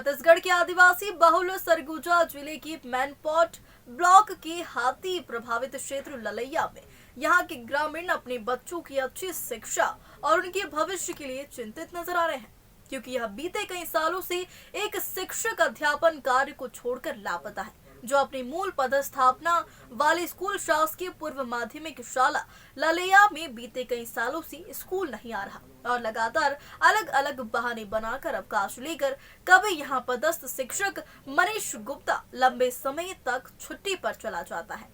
छत्तीसगढ़ के आदिवासी बहुल सरगुजा जिले की मैनपाट ब्लॉक के हाथी प्रभावित क्षेत्र ललैया में यहाँ के ग्रामीण अपने बच्चों की अच्छी शिक्षा और उनके भविष्य के लिए चिंतित नजर आ रहे हैं, क्योंकि यह बीते कई सालों से एक शिक्षक अध्यापन कार्य को छोड़कर लापता है, जो अपनी मूल पदस्थापना वाले स्कूल शासकीय पूर्व माध्यमिक शाला ललैया में बीते कई सालों से स्कूल नहीं आ रहा और लगातार अलग अलग बहाने बनाकर अवकाश लेकर कभी यहाँ पदस्थ शिक्षक मनीष गुप्ता लंबे समय तक छुट्टी पर चला जाता है।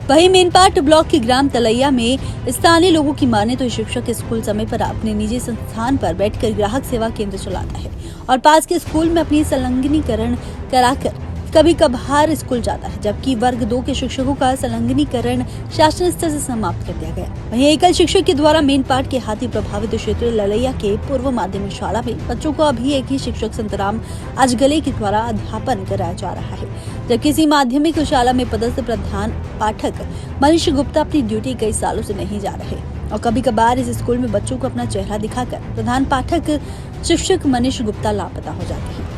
वहीं मेनपाट ब्लॉक के ग्राम तलैया में स्थानीय लोगों की माने तो शिक्षक स्कूल समय पर अपने निजी संस्थान पर बैठकर ग्राहक सेवा केंद्र चलाता है और पास के स्कूल में अपनी संलग्नीकरण कराकर कभी कभार स्कूल जाता है, जबकि वर्ग 2 के शिक्षकों का संलग्नीकरण शासन स्तर से समाप्त कर दिया गया। वहीं एकल शिक्षक के द्वारा मेनपाट के हाथी प्रभावित क्षेत्र ललैया के पूर्व माध्यमिक शाला में बच्चों को अभी एक ही शिक्षक संतराम अजगले के द्वारा अध्यापन कराया जा रहा है, जबकि इसी माध्यमिक शाला में पदस्थ प्रधान पाठक मनीष गुप्ता अपनी ड्यूटी कई सालों से नहीं जा रहे और कभी कभार इस स्कूल में बच्चों को अपना चेहरा दिखाकर प्रधान पाठक शिक्षक मनीष गुप्ता लापता हो जाते हैं।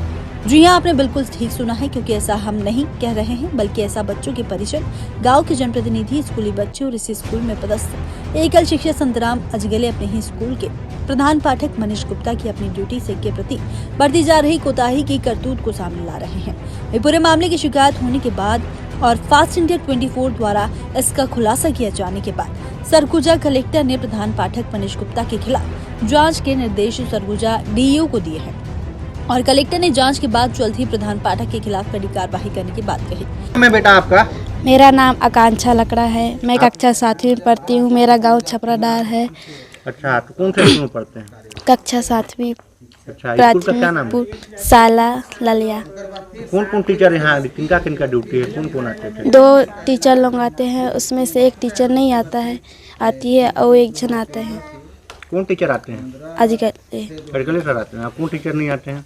जी हाँ, आपने बिल्कुल ठीक सुना है, क्योंकि ऐसा हम नहीं कह रहे हैं, बल्कि ऐसा बच्चों के परिजन, गांव के जनप्रतिनिधि, स्कूली बच्चे और इसी स्कूल में पदस्थ एकल शिक्षक संतराम अजगले अपने ही स्कूल के प्रधान पाठक मनीष गुप्ता की अपनी ड्यूटी से के प्रति बढ़ती जा रही कोताही की करतूत को सामने ला रहे हैं। पूरे मामले की शिकायत होने के बाद और फास्ट इंडिया 24 द्वारा इसका खुलासा किया जाने के बाद सरगुजा कलेक्टर ने प्रधान पाठक मनीष गुप्ता के खिलाफ जांच के निर्देश सरगुजा डीईओ को दिए हैं और कलेक्टर ने जांच के बाद जल्द ही प्रधान पाठक के खिलाफ कड़ी कार्रवाई करने की बात कही। मैं बेटा आपका मेरा नाम आकांक्षा लकड़ा है। मैं कक्षा 7वीं में पढ़ती हूँ। मेरा गांव छपराडार है। अच्छा, तो कौन से स्कूल में पढ़ते हैं? कक्षा 7वीं अच्छा, स्कूल का क्या नाम है? शाला ललिया। कौन कौन टीचर यहाँ किनका किनका ड्यूटी है? कौन कौन आते थे? 2 टीचर लोग आते हैं, उसमें से एक टीचर नहीं आता है, आती है और एक जन आते हैं। कौन टीचर आते हैं? अजगले सर आते हैं। कौन टीचर नहीं आते हैं?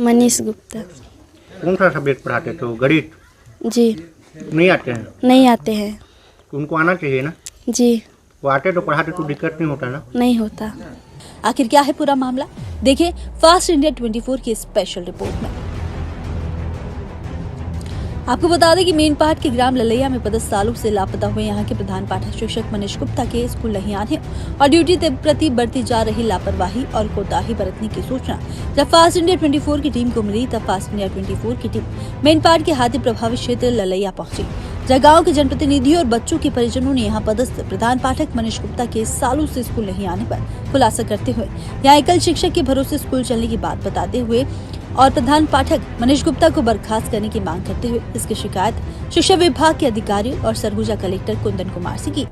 मनीष गुप्ता। कौन सा सब्जेक्ट पढ़ाते थे? गणित? जी। नहीं आते हैं? नहीं आते हैं। उनको आना चाहिए ना? जी। वो आते तो पढ़ाते तो दिक्कत नहीं होता ना? नहीं होता। आखिर क्या है पूरा मामला, देखिए फास्ट इंडिया 24 की स्पेशल रिपोर्ट में। आपको बता दें कि मेनपाट के ग्राम ललैया में पदस्थ सालों से लापता हुए यहाँ के प्रधान पाठक शिक्षक मनीष गुप्ता के स्कूल नहीं आने और ड्यूटी के प्रति बढ़ती जा रही लापरवाही और कोताही बरतने की सूचना जब फास्ट इंडिया 24 की टीम को मिली, तब फास्ट इंडिया 24 की टीम मेनपाट के हाथी प्रभावित क्षेत्र ललैया पहुंची, जहाँ गाँव के जनप्रतिनिधियों और बच्चों के परिजनों ने यहाँ पदस्थ प्रधान पाठक मनीष गुप्ता के सालों से स्कूल नहीं आने पर खुलासा करते हुए यहाँ एकल शिक्षक के भरोसे स्कूल चलने की बात बताते हुए और प्रधान पाठक मनीष गुप्ता को बर्खास्त करने की मांग करते हुए इसकी शिकायत शिक्षा विभाग के अधिकारियों और सरगुजा कलेक्टर कुंदन कुमार से की।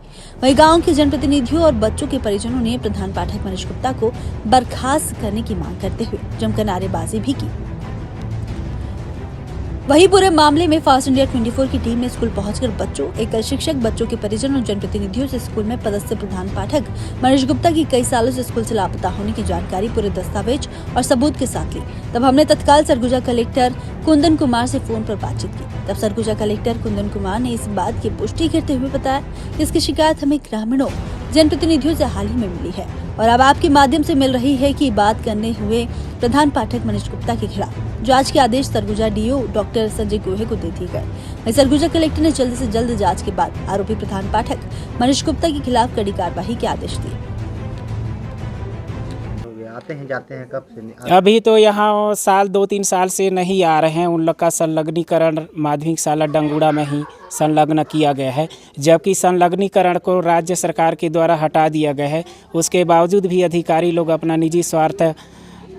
वहीं गांव के जनप्रतिनिधियों और बच्चों के परिजनों ने प्रधान पाठक मनीष गुप्ता को बर्खास्त करने की मांग करते हुए जमकर नारेबाजी भी की। वहीं पूरे मामले में फास्ट इंडिया 24 की टीम ने स्कूल पहुंचकर बच्चों, एकल शिक्षक, बच्चों के परिजन और जनप्रतिनिधियों से स्कूल में पदस्थ प्रधान पाठक मनीष गुप्ता की कई सालों से स्कूल से लापता होने की जानकारी पूरे दस्तावेज और सबूत के साथ ली। तब हमने तत्काल सरगुजा कलेक्टर कुंदन कुमार से फोन पर बातचीत की। तब सरगुजा कलेक्टर कुंदन कुमार ने इस बात की पुष्टि करते हुए बताया कि इसकी शिकायत हमें ग्रामीणों, जनप्रतिनिधियों से हाल ही में मिली है और अब आपके माध्यम से मिल रही है कि बात करने हुए प्रधान पाठक मनीष गुप्ता के खिलाफ जांच के आदेश सरगुजा डीईओ डॉक्टर संजय गोहे को दे दिए गए। सरगुजा कलेक्टर ने जल्द से जल्द जांच के बाद आरोपी प्रधान पाठक मनीष गुप्ता के खिलाफ कड़ी कार्रवाई के आदेश दिए। आते हैं जाते हैं कब से? अभी तो यहाँ साल 2-3 साल से नहीं आ रहे हैं। उन लोग का संलग्नीकरण माध्यमिक शाला डंगुड़ा में ही संलग्न किया गया है, जबकि संलग्नीकरण को राज्य सरकार के द्वारा हटा दिया गया है। उसके बावजूद भी अधिकारी लोग अपना निजी स्वार्थ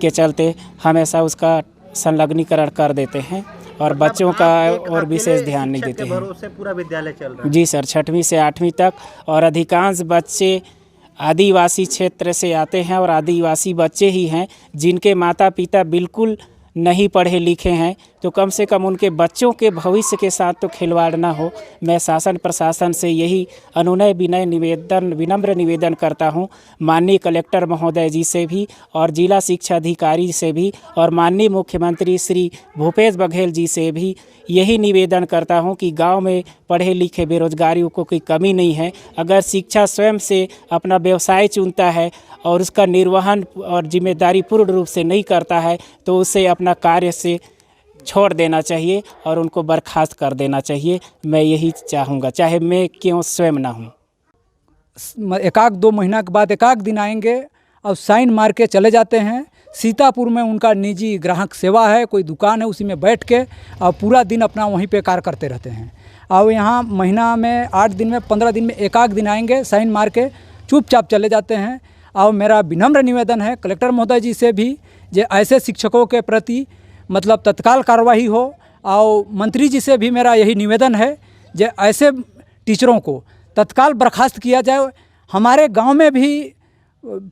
के चलते हमेशा उसका संलग्नीकरण कर देते हैं और बच्चों का और विशेष ध्यान नहीं देते हैं। पूरा विद्यालय चल रहा है? जी सर, 6वीं से 8वीं तक, और अधिकांश बच्चे आदिवासी क्षेत्र से आते हैं और आदिवासी बच्चे ही हैं जिनके माता पिता बिल्कुल नहीं पढ़े लिखे हैं, तो कम से कम उनके बच्चों के भविष्य के साथ तो खिलवाड़ ना हो। मैं शासन प्रशासन से यही अनुनय विनम्र निवेदन करता हूँ, माननीय कलेक्टर महोदय जी से भी और जिला शिक्षा अधिकारी से भी और माननीय मुख्यमंत्री श्री भूपेश बघेल जी से भी यही निवेदन करता हूँ कि गांव में पढ़े लिखे बेरोजगारियों को कोई कमी नहीं है। अगर शिक्षा स्वयं से अपना व्यवसाय चुनता है और उसका निर्वहन और जिम्मेदारी पूर्ण रूप से नहीं करता है तो उसे अपना कार्य से छोड़ देना चाहिए और उनको बर्खास्त कर देना चाहिए। मैं यही चाहूँगा, चाहे मैं क्यों स्वयं ना हूँ। एकाक 2 महीना के बाद एकाक दिन आएंगे और साइन मार के चले जाते हैं। सीतापुर में उनका निजी ग्राहक सेवा है, कोई दुकान है, उसी में बैठ के और पूरा दिन अपना वहीं पे कार्य करते रहते हैं। और यहाँ महीना में 8 दिन में 15 दिन में एकाक दिन आएंगे, साइन मार के चुपचाप चले जाते हैं। और मेरा विनम्र निवेदन है कलेक्टर महोदय जी से भी, जो ऐसे शिक्षकों के प्रति मतलब तत्काल कार्रवाई हो। और मंत्री जी से भी मेरा यही निवेदन है, जो ऐसे टीचरों को तत्काल बर्खास्त किया जाए। हमारे गांव में भी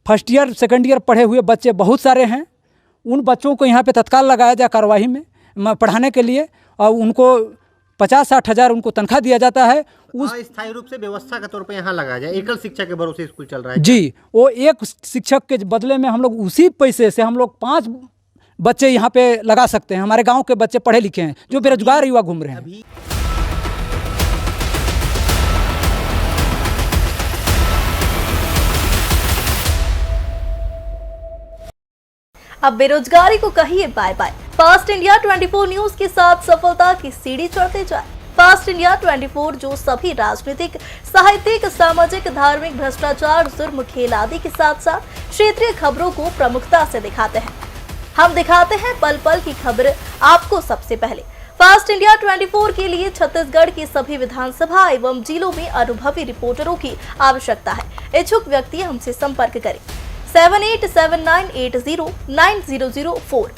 फर्स्ट ईयर सेकंड ईयर पढ़े हुए बच्चे बहुत सारे हैं, उन बच्चों को यहाँ पे तत्काल लगाया जाए कार्रवाई में पढ़ाने के लिए, और उनको 50-60 हज़ार उनको तनख्वाह दिया जाता है। उस स्थायी रूप से व्यवस्था के तौर पे यहाँ लगाया जाए। एकल शिक्षा के भरोसे स्कूल चल रहा है जी, वो एक शिक्षक के बदले में हम लोग उसी पैसे से हम लोग 5 बच्चे यहाँ पे लगा सकते हैं। हमारे गांव के बच्चे पढ़े लिखे हैं जो बेरोजगार युवा घूम रहे हैं। अब बेरोजगारी को कहिए bye bye. Fast India 24 news के साथ सफलता की सीढ़ी चढ़ते जाए। फास्ट इंडिया 24 जो सभी राजनीतिक, साहित्यिक, सामाजिक, धार्मिक, भ्रष्टाचार, जुर्म, खेल आदि के साथ साथ क्षेत्रीय खबरों को प्रमुखता से दिखाते हैं। हम दिखाते हैं पल पल की खबर आपको सबसे पहले। फास्ट इंडिया 24 के लिए छत्तीसगढ़ की सभी विधानसभा एवं जिलों में अनुभवी रिपोर्टरों की आवश्यकता है। इच्छुक व्यक्ति हमसे संपर्क करें 7879809004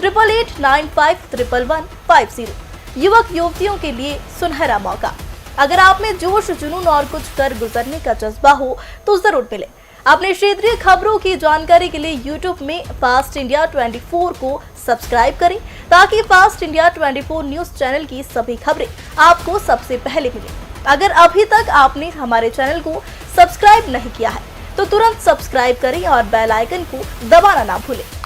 8889511150। युवक युवतियों के लिए सुनहरा मौका। अगर आप में जोश, जुनून और कुछ कर गुजरने का जज्बा हो तो जरूर मिले। अपने क्षेत्रीय खबरों की जानकारी के लिए YouTube में फास्ट इंडिया 24 को सब्सक्राइब करें ताकि फास्ट इंडिया 24 न्यूज चैनल की सभी खबरें आपको सबसे पहले मिले। अगर अभी तक आपने हमारे चैनल को सब्सक्राइब नहीं किया है तो तुरंत सब्सक्राइब करें और बेल आइकन को दबाना ना भूलें।